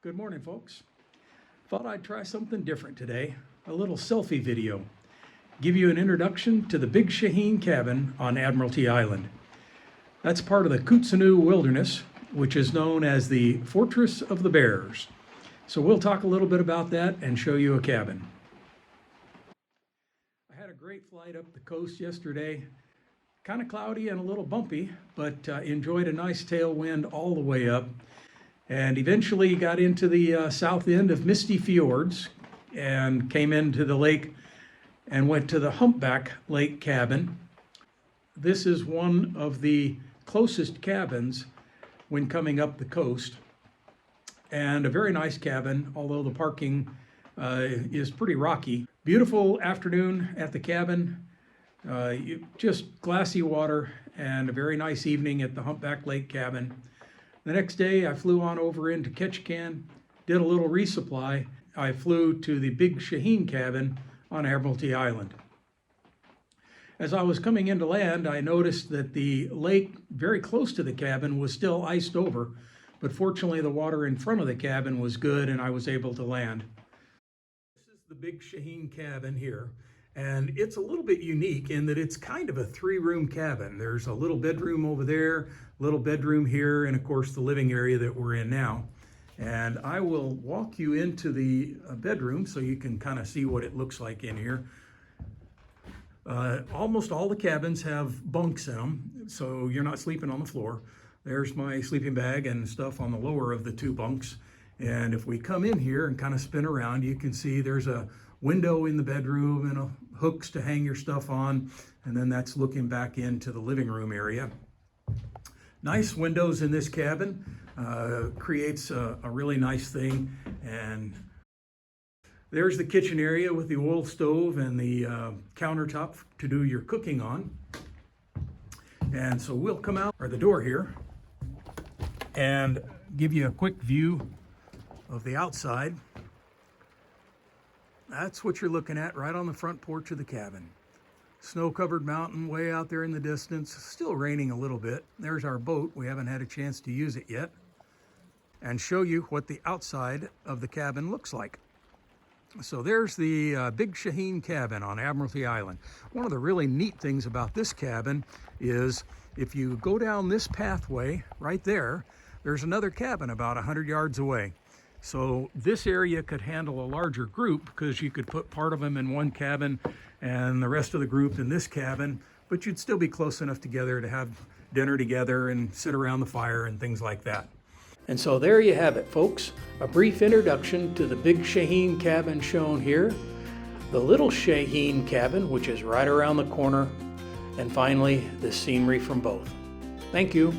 Good morning, folks. Thought I'd try something different today, a little selfie video. Give you an introduction to the Big Shaheen Cabin on Admiralty Island. That's part of the Kootenai Wilderness, which is known as the Fortress of the Bears. So we'll talk a little bit about that and show you a cabin. I had a great flight up the coast yesterday. Kind of cloudy and a little bumpy, but enjoyed a nice tailwind all the way up. And eventually got into the south end of Misty Fjords and came into the lake and went to the Humpback Lake Cabin. This is one of the closest cabins when coming up the coast, and a very nice cabin, although the parking is pretty rocky. Beautiful afternoon at the cabin, just glassy water, and a very nice evening at the Humpback Lake Cabin. The next day I flew on over into Ketchikan, did a little resupply. I flew to the Big Shaheen Cabin on Admiralty Island. As I was coming into land, I noticed that the lake very close to the cabin was still iced over, but fortunately the water in front of the cabin was good and I was able to land. This is the Big Shaheen Cabin here, and it's a little bit unique in that it's kind of a three-room cabin. There's a little bedroom over there, little bedroom here, and of course the living area that we're in now. And I will walk you into the bedroom so you can kind of see what it looks like in here. Almost all the cabins have bunks in them, so you're not sleeping on the floor. There's my sleeping bag and stuff on the lower of the two bunks. And if we come in here and kind of spin around, you can see there's a window in the bedroom and hooks to hang your stuff on. And then that's looking back into the living room area. Nice windows in this cabin, creates a really nice thing. And there's the kitchen area with the oil stove and the countertop to do your cooking on. And so we'll come out, or the door here, and give you a quick view of the outside. That's what you're looking at right on the front porch of the cabin. Snow-covered mountain way out there in the distance. Still raining a little bit. There's our boat. We haven't had a chance to use it yet. And show you what the outside of the cabin looks like. So there's the Big Shaheen Cabin on Admiralty Island. One of the really neat things about this cabin is if you go down this pathway right there, there's another cabin about 100 yards away. So this area could handle a larger group because you could put part of them in one cabin and the rest of the group in this cabin, but you'd still be close enough together to have dinner together and sit around the fire and things like that. And so there you have it, folks. A brief introduction to the Big Shaheen Cabin shown here, the Little Shaheen Cabin, which is right around the corner, and finally the scenery from both. Thank you.